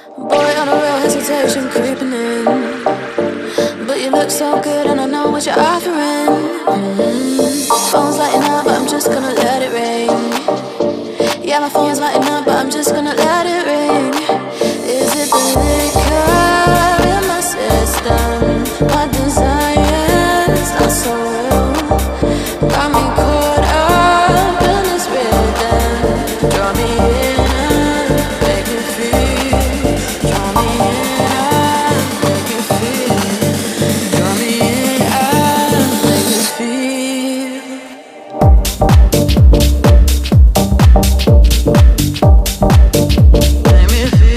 Boy, on a real hesitation creeping in, but you look so good and I know what you're offering. Phone's lighting up, but I'm just gonna let it ring. Yeah, my phone's lighting up, but I'm just gonna let it ring. Is it the liquor in my system? My desire's not so real. Got me caught up in this rhythm. Draw me in and make me feel. Draw me in and make me feel. Draw me in and make me feel. Make me feel.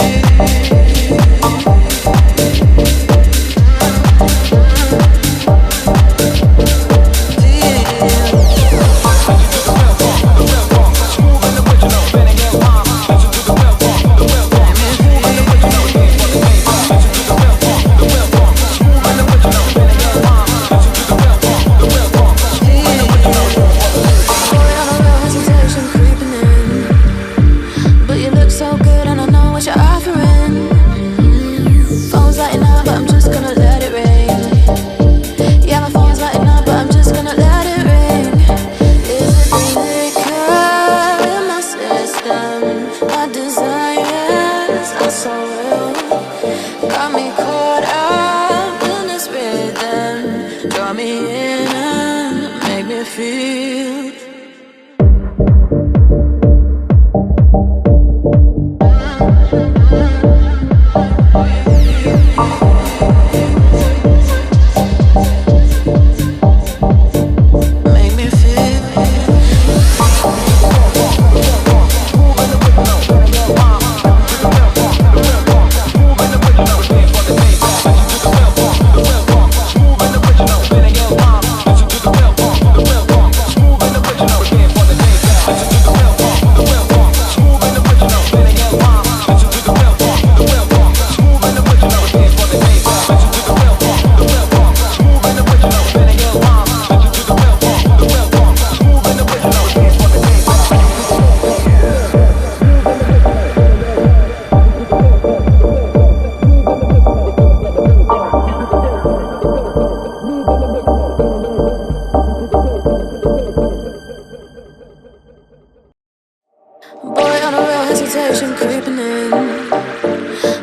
Boy, on a real hesitation creeping in,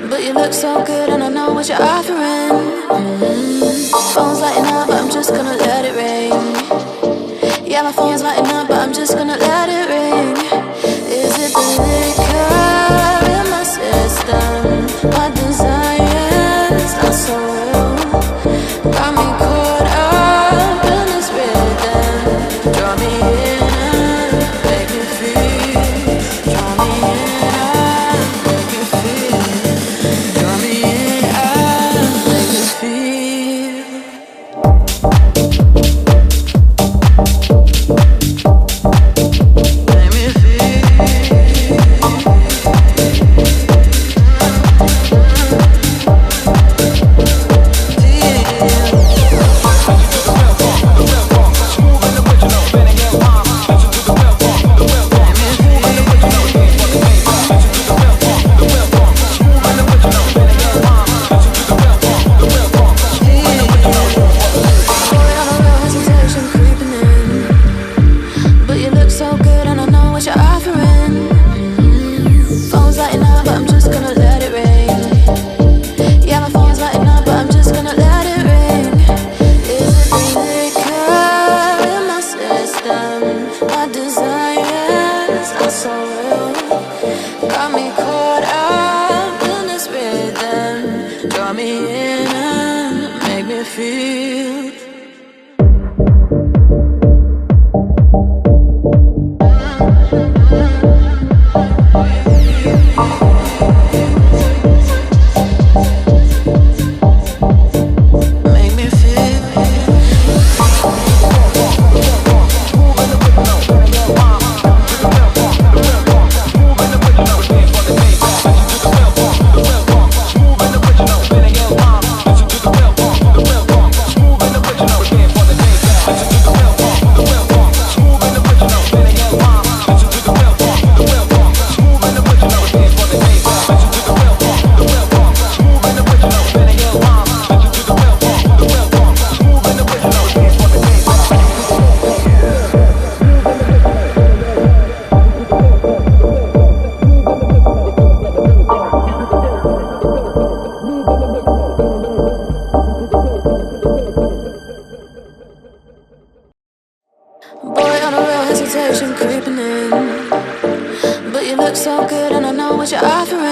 but you look so good and I know what you're offering. Phone's lighting up, but I'm just gonna let it ring. Yeah, my phone's lighting up, but I'm just gonna let it ring. Is it the liquor in my system? My desire's not so real. Got me caught up in this rhythm. Draw me in and make me feel. Draw me in and make me feel. Draw me in and make me feel. Make me feel.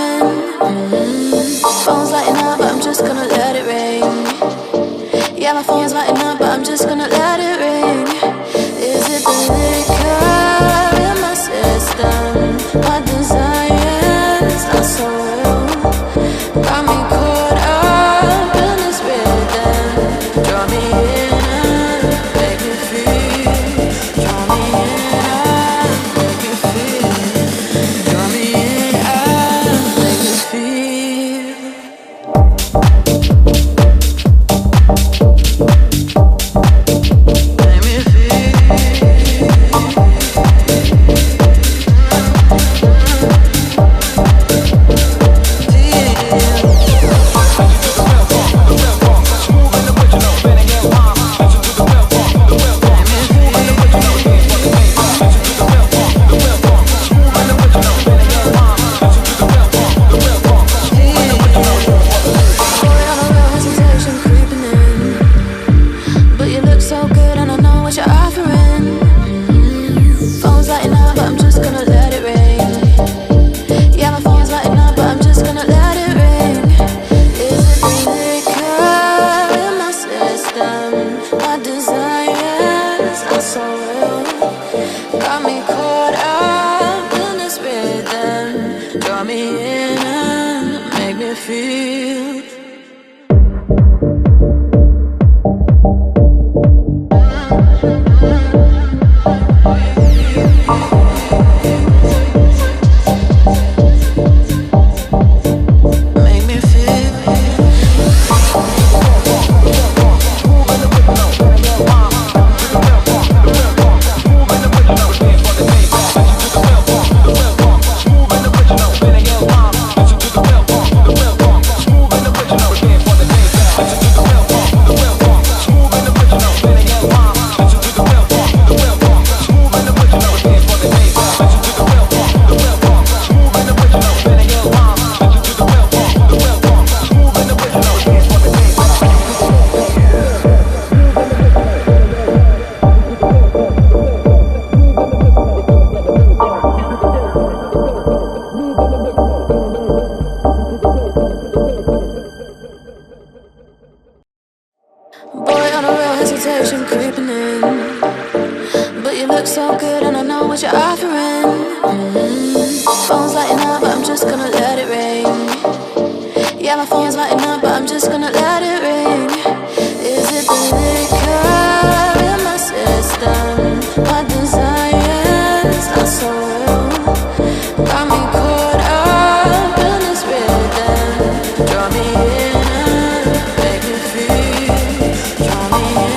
offering. Phone's lighting up, but I'm just gonna let it ring. Yeah, my phone's lighting up, but I'm just gonna let it ring. Is it the liquor in my system? My desires not so real. Got me caught up in this rhythm. Draw me in and make me feel. Draw me in and make me feel. Draw me in and make me feel. Make me feel. Creeping in, but you look so good and I know what you're offering. Phone's lighting up, but I'm just gonna let it ring. Yeah, my phone's lighting up, but I'm just gonna let it ring. Is it the liquor in my system? My desires not so real. Got me caught up in this rhythm. Draw me in and make me feel. Draw me in.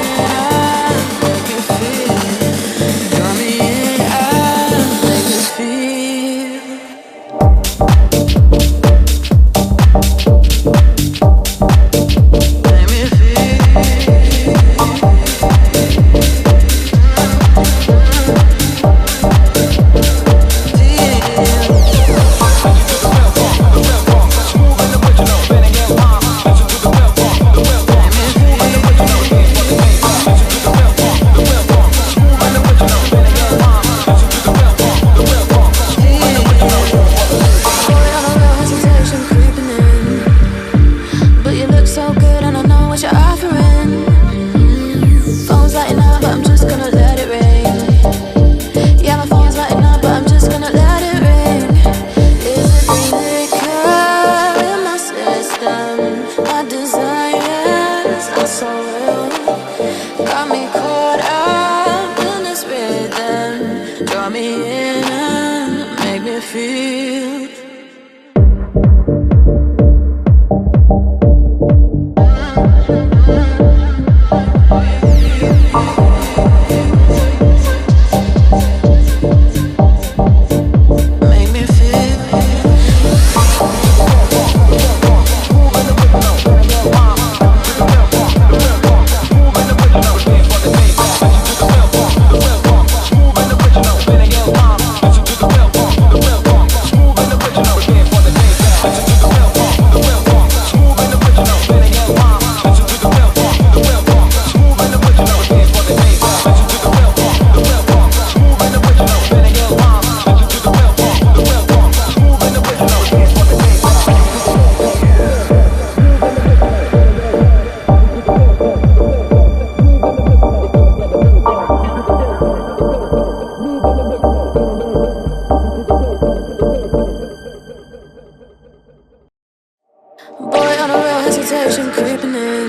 Boy, on a real hesitation creeping in.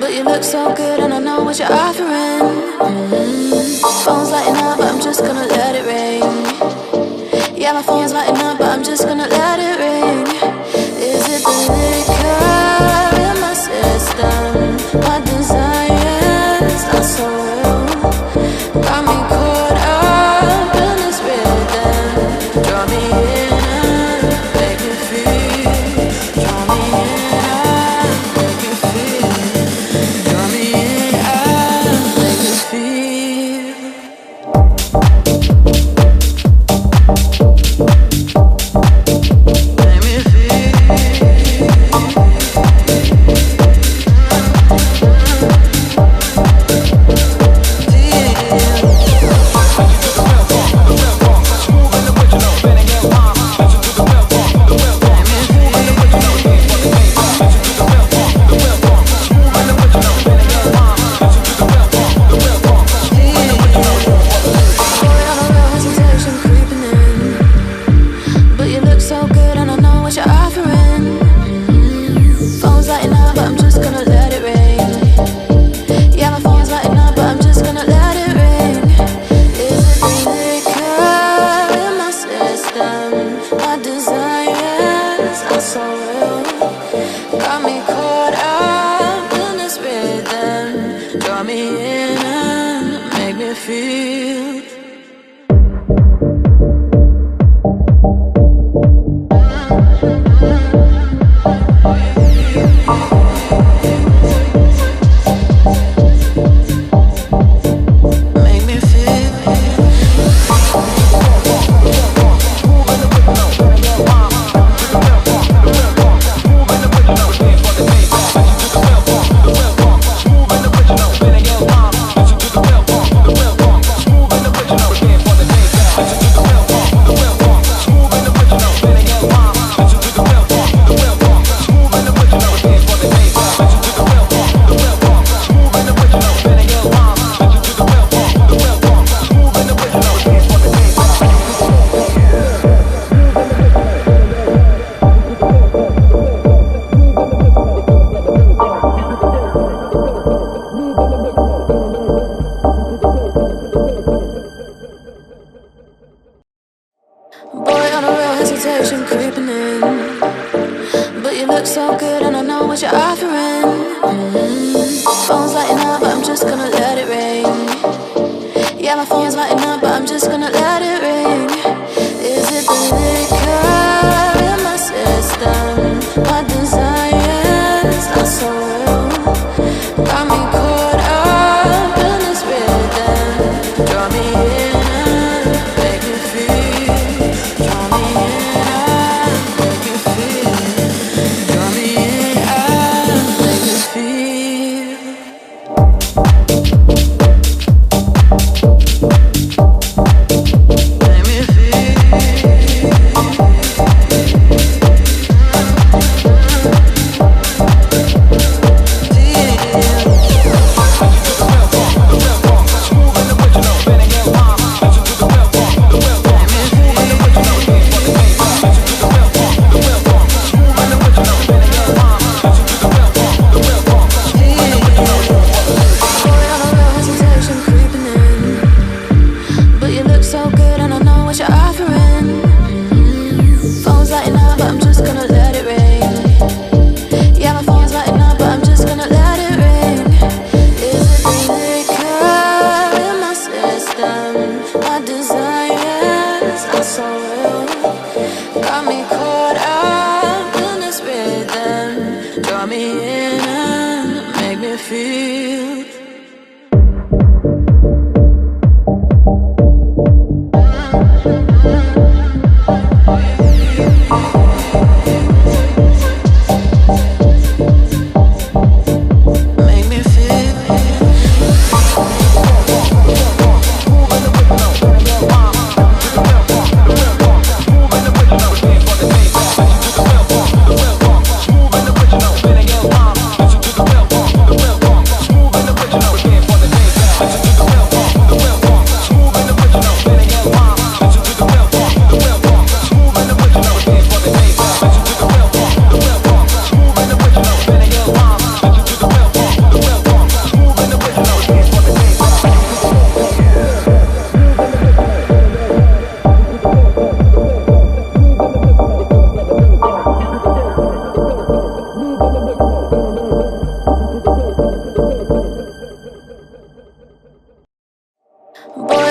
But you look so good and I know what you're offering. Phone's lighting up, but I'm just gonna let it ring. Yeah, my phone's lighting up, but I'm just gonna let it ring. Is it the liquor in my system? My desire's not so real. Got me caught up in this rhythm. Draw me in and make me feel. Draw me in and make me feel. Draw me in and make me feel.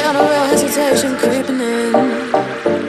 on a real hesitation creeping in.